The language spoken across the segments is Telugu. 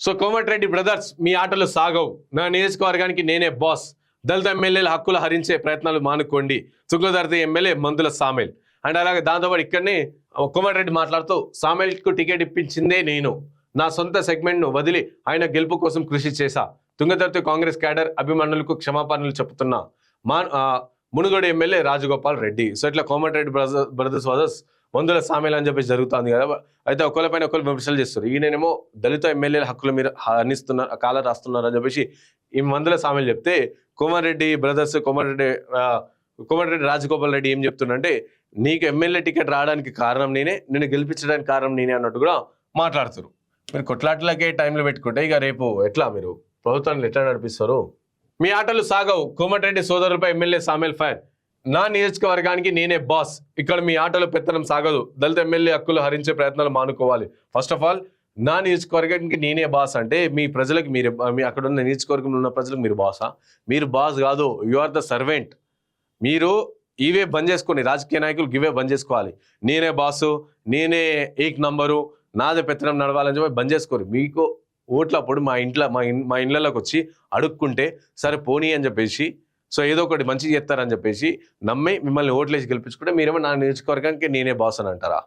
సో కోమటిరెడ్డి బ్రదర్స్ మీ ఆటలు సాగవు, నా నియోజకవర్గానికి నేనే బాస్, దళిత ఎమ్మెల్యేల హక్కులు హరించే ప్రయత్నాలు మానుకోండి, తుంగతుర్తి ఎమ్మెల్యే మందుల సామెల్. అండ్ అలాగే దాంతోపాటు ఇక్కడనే కోమటిరెడ్డి మాట్లాడుతూ సామెల్కు టికెట్ ఇప్పించిందే నేను, నా సొంత సెగ్మెంట్ను వదిలి ఆయన గెలుపు కోసం కృషి చేశా, తుంగతుర్తి కాంగ్రెస్ క్యాడర్ అభిమానులకు క్షమాపణలు చెప్తున్నా, మునుగోడు ఎమ్మెల్యే రాజగోపాల్ రెడ్డి. సో ఇట్లా కోమటిరెడ్డి బ్రదర్స్ వర్సెస్ మందుల సామెల్ అని చెప్పేసి జరుగుతుంది కదా. అయితే ఒకరిపైన ఒకరు విమర్శలు చేస్తారు. ఈయనేమో దళిత ఎమ్మెల్యేల హక్కుల మీరు హరిస్తున్నారు, కాల రాస్తున్నారు అని చెప్పేసి ఈ మందుల సామెల్ చెప్తే, కోమటిరెడ్డి బ్రదర్స్ కోమటిరెడ్డి రాజగోపాల్ రెడ్డి ఏం చెప్తున్నంటే, నీకు ఎమ్మెల్యే టికెట్ రావడానికి కారణం నేనే, నేను గెలిపించడానికి కారణం నేనే అన్నట్టు కూడా మాట్లాడుతారు. మీరు కొట్లాటలకే టైంలో పెట్టుకుంటే ఇక రేపు ఎట్లా మీరు ప్రభుత్వాన్ని ఎట్లా నడిపిస్తారు? మీ ఆటలు సాగవు, కోమటిరెడ్డి సోదరులపై ఎమ్మెల్యే సామెల్ ఫైర్. నా నియోజకవర్గానికి నేనే బాస్, ఇక్కడ మీ ఆటలు పెత్తనం సాగదు, దళిత ఎమ్మెల్యే హక్కులు హరించే ప్రయత్నాలు మానుకోవాలి. ఫస్ట్ ఆఫ్ ఆల్ నా నియోజకవర్గానికి నేనే బాస్ అంటే మీ ప్రజలకు మీ అక్కడ ఉన్న నియోజకవర్గంలో ఉన్న ప్రజలకు మీరు బాసా? మీరు బాస్ కాదు, యు ఆర్ ద సర్వెంట్. మీరు ఇవే బంద్ చేసుకోండి, రాజకీయ నాయకులు ఇవే బంద్ చేసుకోవాలి. నేనే బాసు, నేనే ఏక్ నంబరు, నాదే పెత్తనం నడవాలని చెప్పి బంద్ చేసుకోరు. మీకు ఓట్లప్పుడు మా ఇండ్లలోకి వచ్చి అడుక్కుంటే సరే పోనీ అని చెప్పేసి, సో ఏదో ఒకటి మంచిగా చేస్తారని చెప్పేసి నమ్మి మిమ్మల్ని ఓట్లేసి గెలిపించుకుంటే మీరేమో నా నియోజకవర్గానికి నేనే బాస్ అని అంటారా?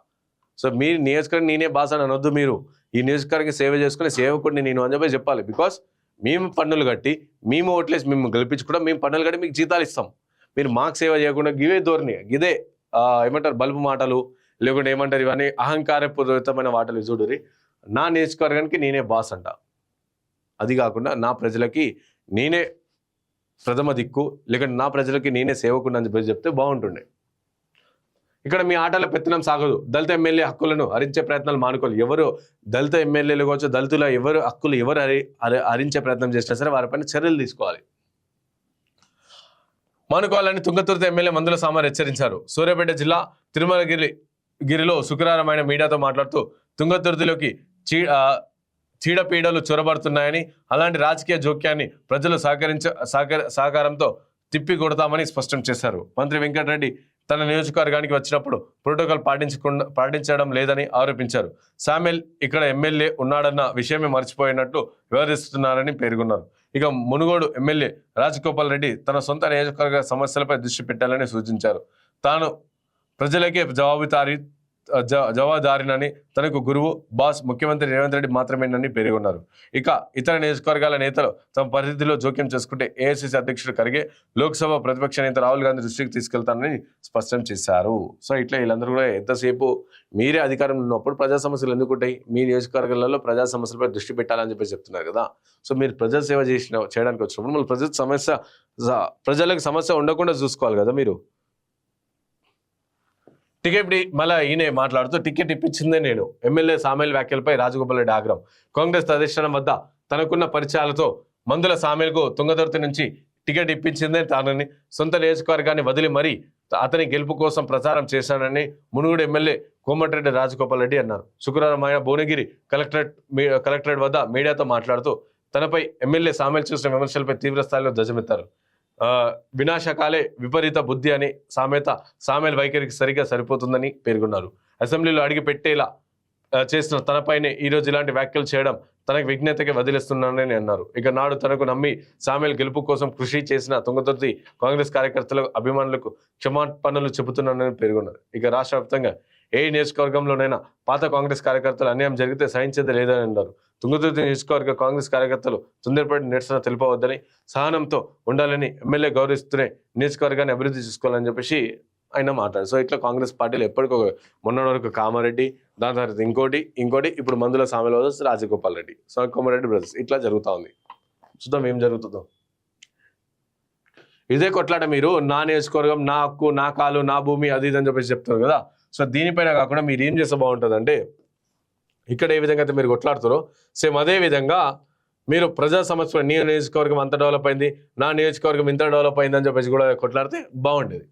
సో మీ నియోజకవర్గం నేనే బాస్ అని అనొద్దు. మీరు ఈ నియోజకవర్గం సేవ చేసుకుని సేవకుడిని నేను అని చెప్పేసి చెప్పాలి. బికాస్ మేము పన్నులు కట్టి మేము ఓట్లేసి మేము గెలిపించుకుంటాం, మేము పన్నులు కట్టి మీకు జీతాలు ఇస్తాం. మీరు మాకు సేవ చేయకుండా గివే ధోరణి, ఇదే ఏమంటారు బల్బు మాటలు, లేకుంటే ఏమంటారు ఇవన్నీ అహంకారపూరితమైన మాటలు చూడురి. నా నియోజకవర్గానికి నేనే బాస్ అంట. అది కాకుండా నా ప్రజలకి నేనే ప్రథమ దిక్కు, లేకుంటే నా ప్రజలకి నేనే సేవకుని అని చెప్పి చెప్తే బాగుంటుండే. ఇక్కడ మీ ఆటల పెత్తనం సాగదు, దళిత ఎమ్మెల్యే హక్కులను హరించే ప్రయత్నాలు మానుకోవాలి. ఎవరు దళిత ఎమ్మెల్యేలు కావచ్చు, దళితుల హక్కులు ఎవరు హరించే ప్రయత్నం చేసినా సరే వారిపైన చర్యలు తీసుకోవాలి, మానుకోవాలని తుంగతుర్తి ఎమ్మెల్యే మందుల సామెల్ హెచ్చరించారు. సూర్యాపేట జిల్లా తిరుమలగిరిలో శుక్రవారం ఆయన మీడియాతో మాట్లాడుతూ తుంగతుర్తిలోకి చీడపీడలు చొరబడుతున్నాయని, అలాంటి రాజకీయ జోక్యాన్ని ప్రజలు సహకారంతో తిప్పి కొడతామని స్పష్టం చేశారు. మంత్రి వెంకటరెడ్డి తన నియోజకవర్గానికి వచ్చినప్పుడు ప్రోటోకాల్ పాటించడం లేదని ఆరోపించారు. సామెల్ ఇక్కడ ఎమ్మెల్యే ఉన్నాడన్న విషయమే మర్చిపోయినట్లు వివరిస్తున్నారని పేర్కొన్నారు. ఇక మునుగోడు ఎమ్మెల్యే రాజగోపాల్ రెడ్డి తన సొంత నియోజకవర్గ సమస్యలపై దృష్టి పెట్టాలని సూచించారు. తాను ప్రజలకే జవాబుదారినని, తనకు గురువు బాస్ ముఖ్యమంత్రి రేవంత్ రెడ్డి మాత్రమేనని పేర్కొన్నారు. ఇక ఇతర నియోజకవర్గాల నేతలు తమ పరిధిలో జోక్యం చేసుకుంటే ఏఐసిసి అధ్యక్షుడు ఖర్గే, లోక్సభ ప్రతిపక్ష నేత రాహుల్ గాంధీ దృష్టికి తీసుకెళ్తానని స్పష్టం చేశారు. సో ఇట్లా వీళ్ళందరూ కూడా ఎంతసేపు మీరే అధికారంలో ఉన్నప్పుడు ప్రజా సమస్యలు ఎందుకుంటాయి? మీ నియోజకవర్గాలలో ప్రజా సమస్యలపై దృష్టి పెట్టాలని చెప్పి చెప్తున్నారు కదా. సో మీరు ప్రజా సేవ చేయడానికి వచ్చినప్పుడు మళ్ళీ ప్రజలకు సమస్య ఉండకుండా చూసుకోవాలి కదా మీరు. టికెట్ మళ్ళీ ఈయన మాట్లాడుతూ టికెట్ ఇప్పించిందే నేను, ఎమ్మెల్యే సామెల్ వ్యాఖ్యలపై రాజగోపాల్ రెడ్డి ఆగ్రహం. కాంగ్రెస్ అధిష్టానం వద్ద తనకున్న పరిచయాలతో మందుల సామెల్కు తుంగతుర్తి నుంచి టికెట్ ఇప్పించిందే తానని, సొంత నియోజకవర్గాన్ని వదిలి మరీ అతని గెలుపు కోసం ప్రచారం చేశానని మునుగోడు ఎమ్మెల్యే కోమటిరెడ్డి రాజగోపాల్ రెడ్డి అన్నారు. శుక్రవారం ఆయన భువనగిరి కలెక్టరేట్ వద్ద మీడియాతో మాట్లాడుతూ తనపై ఎమ్మెల్యే సామెల్ చేసిన విమర్శలపై తీవ్ర స్థాయిలో ధ్వజమెత్తారు. వినాశకాలే విపరీత బుద్ధి అని సామెల్ వైఖరికి సరిగా సరిపోతుందని పేర్కొన్నారు. అసెంబ్లీలో అడిగి పెట్టేలా చేసిన తనపైనే ఈరోజు ఇలాంటి వ్యాఖ్యలు చేయడం తనకు విజ్ఞతకి వదిలేస్తున్నానని అన్నారు. ఇక నాడు తనకు నమ్మి సామెల్ గెలుపు కోసం కృషి చేసిన తుంగతుర్తి కాంగ్రెస్ కార్యకర్తలకు అభిమానులకు క్షమాపణలు చెబుతున్నానని పేర్కొన్నారు. ఇక రాష్ట్ర వ్యాప్తంగా ఏ నియోజకవర్గంలోనైనా పాత కాంగ్రెస్ కార్యకర్తలు అన్యాయం జరిగితే సహించేది లేదని అన్నారు. తుంగతుర్తి నియోజకవర్గ కాంగ్రెస్ కార్యకర్తలు తొందరపడి నిరసన తెలుపవద్దని, సహనంతో ఉండాలని, ఎమ్మెల్యే గౌరవిస్తూనే నియోజకవర్గాన్ని అభివృద్ధి చేసుకోవాలని చెప్పేసి ఆయన మాట్లాడారు. సో ఇట్లా కాంగ్రెస్ పార్టీలు ఎప్పటికో మొన్నటి వరకు కామారెడ్డి, దాని తర్వాత ఇంకోటి ఇప్పుడు మందుల సామెల్ రాజగోపాల్ రెడ్డి, సో కోమటిరెడ్డి బ్రదర్స్ ఇట్లా జరుగుతూ ఉంది. చూద్దాం ఏం జరుగుతుందో. ఇదే కొట్లాట మీరు నా నియోజకవర్గం, నా హక్కు, నా కాలు, నా భూమి, అది ఇది అని చెప్పేసి చెప్తారు కదా. సో దీనిపైన కాకుండా మీరు ఏం చేస్తే బాగుంటుంది అంటే, ఇక్కడ ఏ విధంగా అయితే మీరు కొట్లాడుతారో సేమ్ అదే విధంగా మీరు ప్రజా సమస్యలు, నీ నియోజకవర్గం అంత డెవలప్ అయింది, నా నియోజకవర్గం ఇంత డెవలప్ అయింది అని చెప్పేసి కూడా కొట్లాడితే బాగుండేది.